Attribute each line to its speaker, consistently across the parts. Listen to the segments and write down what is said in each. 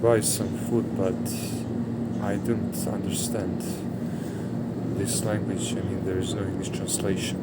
Speaker 1: buy some food, but I don't understand this language. I mean, there is no English translation.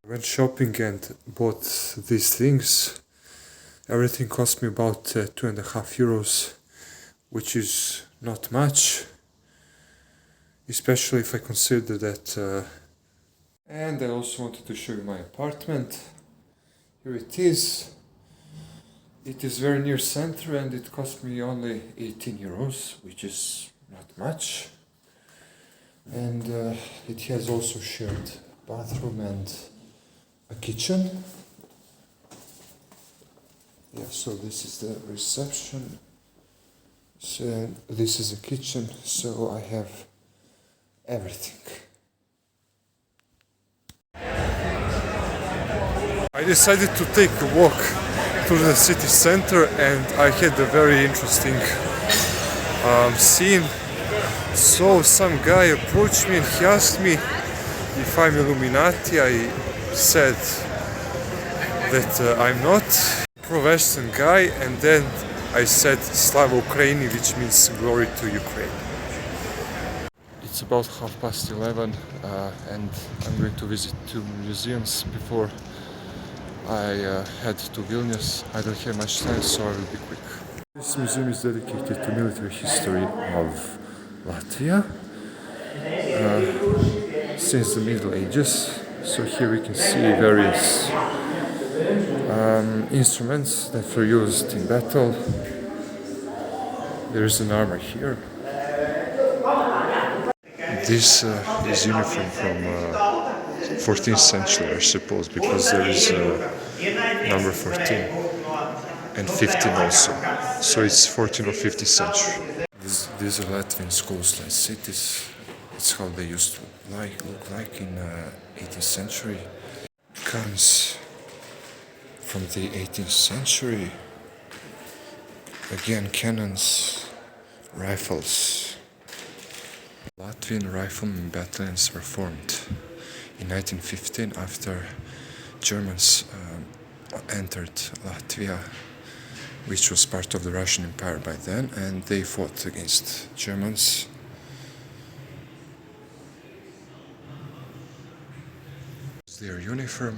Speaker 1: I went shopping and bought these things. Everything cost me about 2.5 euros, which is not much, especially if I consider that. And I also wanted to show you my apartment. Here it is. It is very near center and it cost me only 18 euros, which is not much. And it has also shared bathroom and a kitchen. Yeah, so this is the reception. So this is a kitchen, so I have everything. I decided to take a walk through the city center and I had a very interesting scene. So some guy approached me and he asked me if I'm Illuminati. I said that I'm not. Pro-Western guy, and then I said Slava Ukraini, which means glory to Ukraine. It's about 11:30 and I'm going to visit 2 museums before I head to Vilnius. I don't have much time, so I will be quick. This museum is dedicated to military history of Latvia since the Middle Ages. So here we can see various instruments that were used in battle. There is an armor here. This is uniform from 14th century, I suppose, because there is number 14 and 15 also. So it's 14th or 15th century. These are Latvian schools like cities. It's how they used to look like in 18th century. Comes from the 18th century. Again, cannons, rifles. Latvian riflemen battalions were formed in 1915 after Germans entered Latvia, which was part of the Russian Empire by then, and they fought against Germans. Their uniform.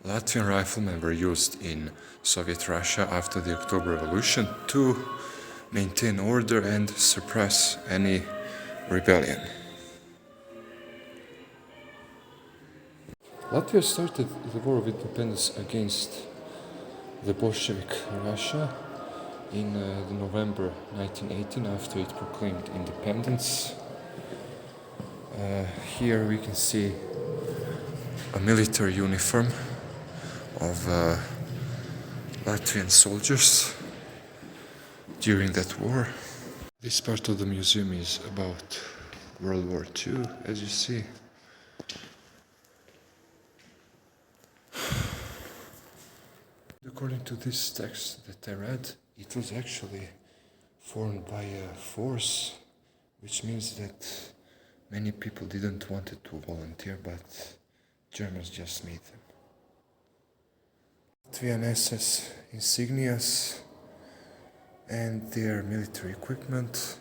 Speaker 1: Latvian riflemen were used in Soviet Russia after the October Revolution to maintain order and suppress any rebellion. Latvia started the War of Independence against the Bolshevik Russia in November 1918 after it proclaimed independence. Here we can see a military uniform of Latvian soldiers during that war. This part of the museum is about World War II, as you see. According to this text that I read, it was actually formed by a force, which means that many people didn't want to volunteer, but Germans just made them. Latvian SS insignias and their military equipment.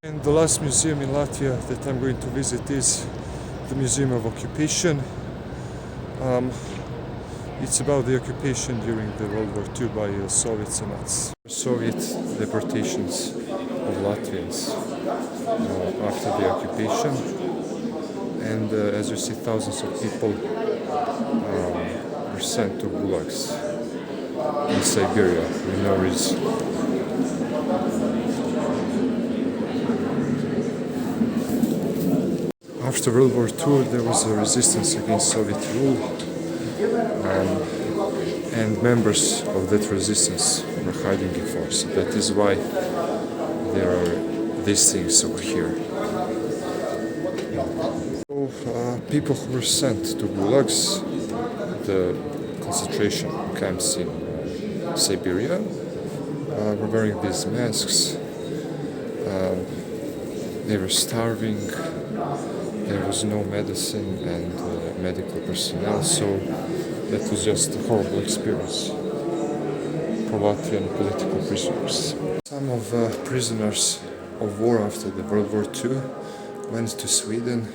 Speaker 1: And the last museum in Latvia that I'm going to visit is the Museum of Occupation. It's about the occupation during the World War II by Soviets and Nazis. Soviet deportations of Latvians after the occupation. And as you see, thousands of people were sent to gulags in Siberia with no reason. After World War II, there was a resistance against Soviet rule, and members of that resistance were hiding in force. That is why there are these things over here. So, people who were sent to gulags, the concentration camps in Siberia, were wearing these masks. They were starving. There was no medicine and medical personnel, so That was just a horrible experience for Latvian political prisoners. Some of prisoners of war after the World War II went to Sweden,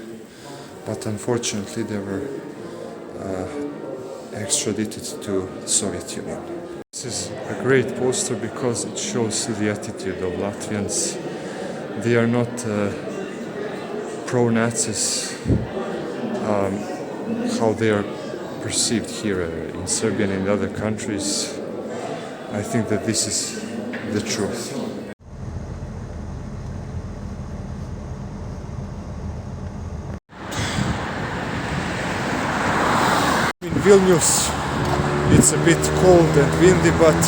Speaker 1: but unfortunately they were extradited to the Soviet Union. This is a great poster because it shows the attitude of Latvians. They are not pro-Nazis, how they are perceived here in Serbia and in other countries. I think that this is the truth. In Vilnius it's a bit cold and windy, but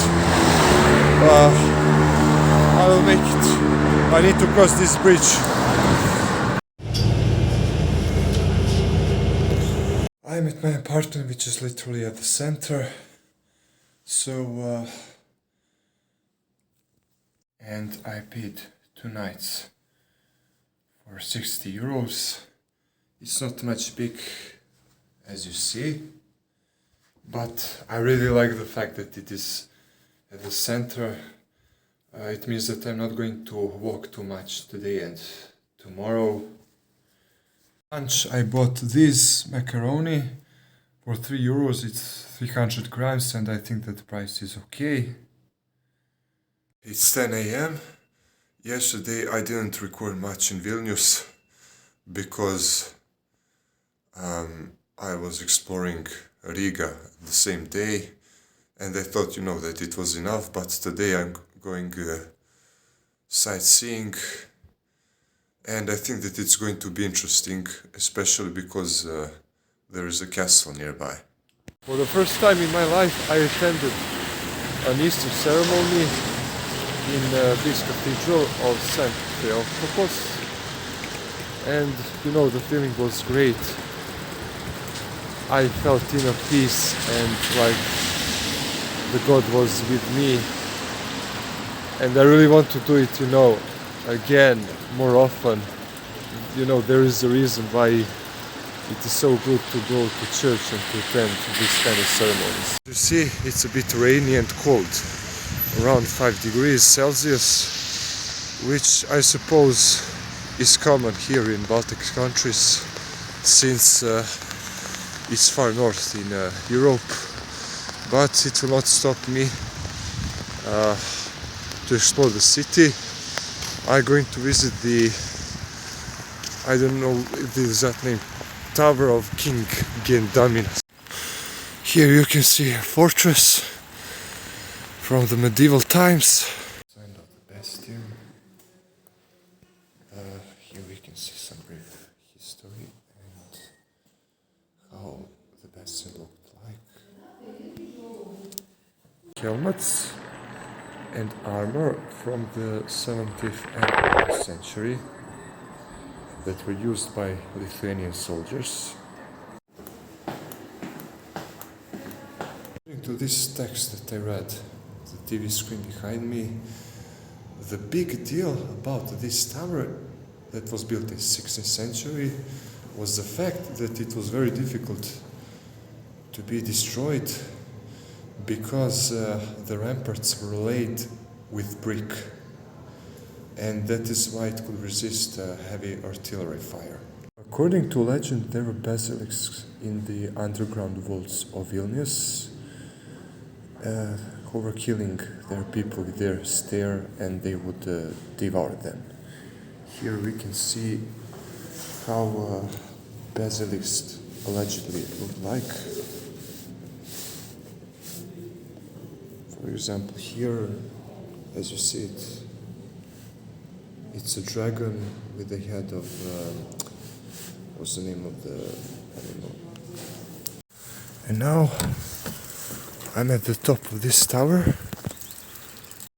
Speaker 1: I will make it. I need to cross this bridge. I'm at my apartment, which is literally at the center. So, and I paid 2 nights for 60 euros. It's not much big, as you see, but I really like the fact that it is at the center. It means that I'm not going to walk too much today and tomorrow. Lunch, I bought this macaroni for 3 euros. It's 300 grams and I think that the price is okay. It's 10 a.m. Yesterday I didn't record much in Vilnius because I was exploring Riga the same day and I thought, that it was enough, but today I'm going sightseeing. And I think that it's going to be interesting, especially because there is a castle nearby. For the first time in my life, I attended an Easter ceremony in this cathedral of St. Theotokos. And, the feeling was great. I felt inner peace and like the God was with me. And I really want to do it, again, more often. There is a reason why it is so good to go to church and to attend these kind of ceremonies. You see, it's a bit rainy and cold, around 5 degrees Celsius, which I suppose is common here in Baltic countries, since it's far north in Europe. But it will not stop me to explore the city. I'm going to visit the, I don't know the exact name, Tower of King Gendaminas. Here you can see a fortress from the medieval times. Sign of the bastion. Here we can see some brief history and how the bastion looked like. Helmets and armor from the 17th and 18th century that were used by Lithuanian soldiers. According to this text that I read, the TV screen behind me, the big deal about this tower that was built in the 16th century was the fact that it was very difficult to be destroyed because the ramparts were laid with brick, and that is why it could resist heavy artillery fire. According to legend, there were basilisks in the underground vaults of Vilnius who were killing their people with their stare, and they would devour them. Here we can see how basilisks allegedly looked like. For example, here, as you see it, it's a dragon with the head of, what's the name of the, I don't know. And now, I'm at the top of this tower.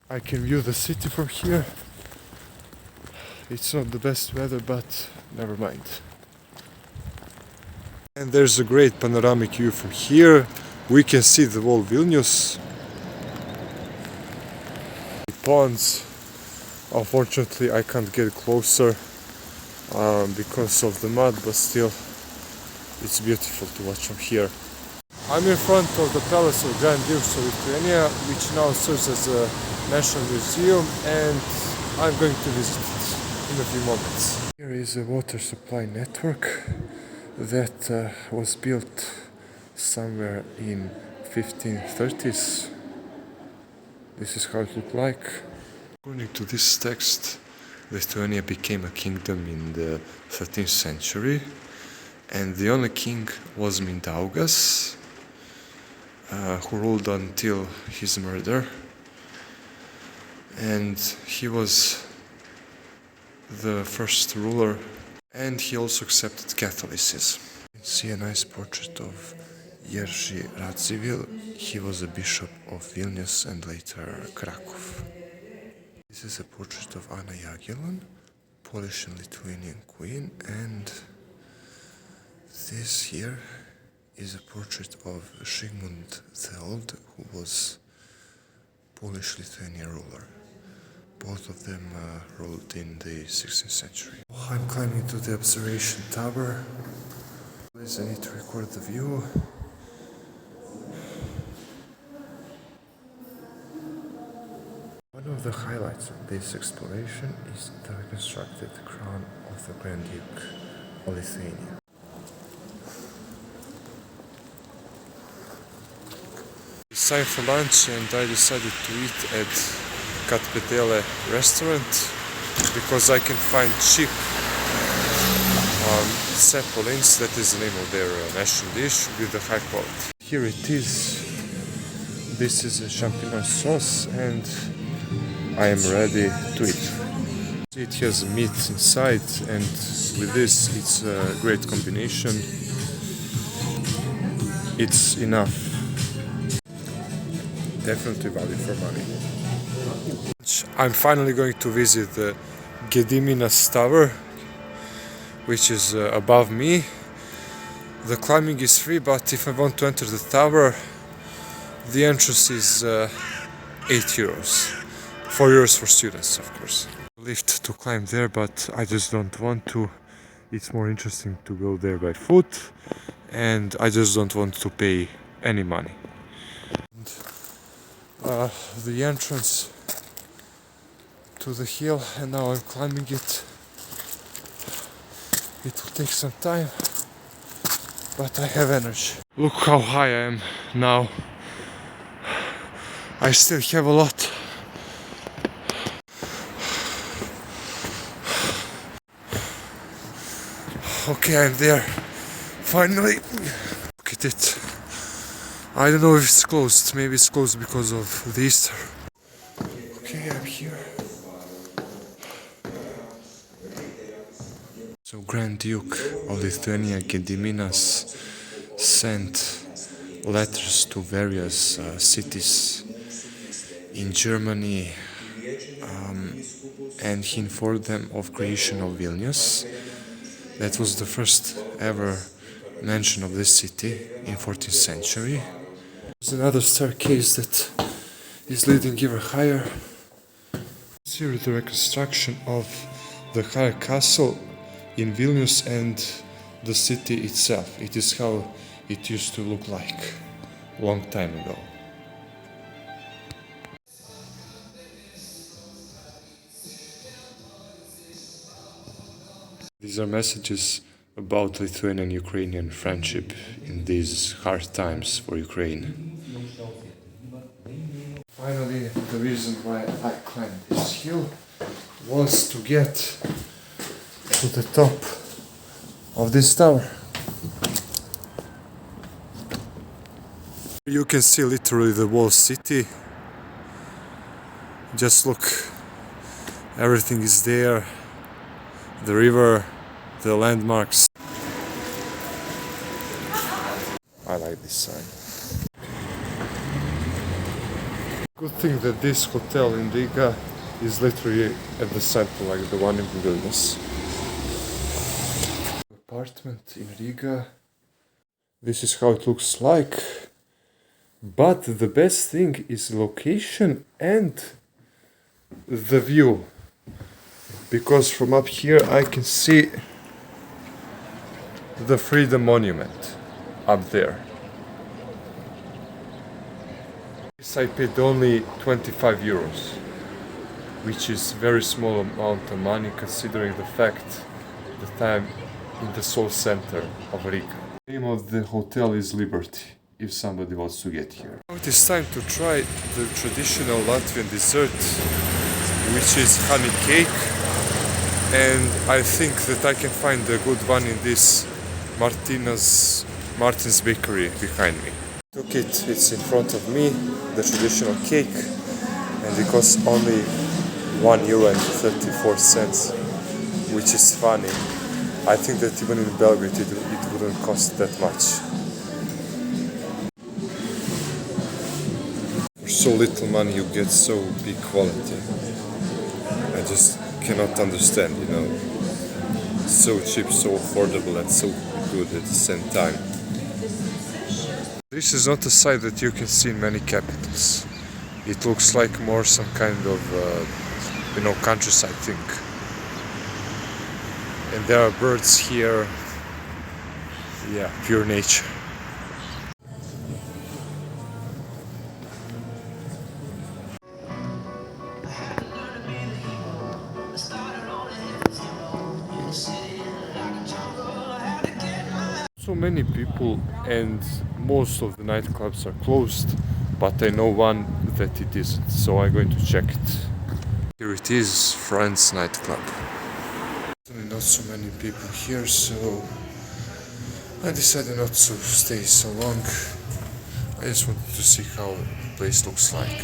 Speaker 1: I can view the city from here. It's not the best weather, but never mind. And there's a great panoramic view from here. We can see the whole Vilnius. Ponds. Unfortunately, I can't get closer because of the mud, but still, it's beautiful to watch from here. I'm in front of the Palace of Grand Dukes of Lithuania, which now serves as a national museum, and I'm going to visit it in a few moments. Here is a water supply network that was built somewhere in 1530s. This is how it looked like. According to this text, Lithuania became a kingdom in the 13th century, and the only king was Mindaugas, who ruled until his murder, and he was the first ruler, and he also accepted Catholicism. You can see a nice portrait of Jerzy Radziwiłł. He was a bishop of Vilnius and later Krakow. This is a portrait of Anna Jagiellon, Polish and Lithuanian queen, and this here is a portrait of Sigmund the Old, who was Polish-Lithuanian ruler. Both of them ruled in the 16th century. I'm climbing to the observation tower. Please, I need to record the view. One of the highlights of this exploration is the reconstructed crown of the Grand Duke of Lithuania. It's time for lunch, and I decided to eat at Katpetele restaurant because I can find cheap zeppelins, that is the name of their national dish, with the high quality. Here it is. This is a champignon sauce, and I am ready to eat. It has meat inside, and with this it's a great combination. It's enough. Definitely value for money. I'm finally going to visit the Gediminas Tower, which is above me. The climbing is free, but if I want to enter the tower, the entrance is 8 euros. 4 euros for students, of course. Lift to climb there, but I just don't want to. It's more interesting to go there by foot, and I just don't want to pay any money. The entrance to the hill, and now I'm climbing it. It will take some time, but I have energy. Look how high I am now. I still have a lot. Okay, I'm there. Finally. Look at it. I don't know if it's closed. Maybe it's closed because of the Easter. Okay, I'm here. So Grand Duke of Lithuania Gediminas sent letters to various cities in Germany, and he informed them of creation of Vilnius. That was the first ever mention of this city in 14th century. There's another staircase that is leading even higher. Here is the reconstruction of the higher castle in Vilnius and the city itself. It is how it used to look like a long time ago. These are messages about Lithuanian-Ukrainian friendship in these hard times for Ukraine. Finally, the reason why I climbed this hill was to get to the top of this tower. You can see literally the whole city. Just look, everything is there. The river, the landmarks. I like this sign. Good thing that this hotel in Riga is literally at the center, like the one in Vilnius. Apartment in Riga. This is how it looks like. But the best thing is location and the view. Because from up here I can see the Freedom Monument up there. I paid only 25 euros, which is very small amount of money considering the fact that I'm in the soul center of Riga. The name of the hotel is Liberty, if somebody wants to get here. Now it is time to try the traditional Latvian dessert, which is honey cake, and I think that I can find a good one in this Martin's bakery behind me. Took it, it's in front of me, the traditional cake, and it costs only €1.34, which is funny. I think that even in Belgrade it wouldn't cost that much. For so little money you get so big quality. I just cannot understand, you know. So cheap, so affordable and so good at the same time. This is not a sight that you can see in many capitals. It looks like more some kind of, countryside thing. And there are birds here. Yeah, pure nature. So many people and most of the nightclubs are closed, but I know one that it isn't, so I'm going to check it. Here it is, Friends nightclub. Not so many people here, so I decided not to stay so long. I just wanted to see how the place looks like.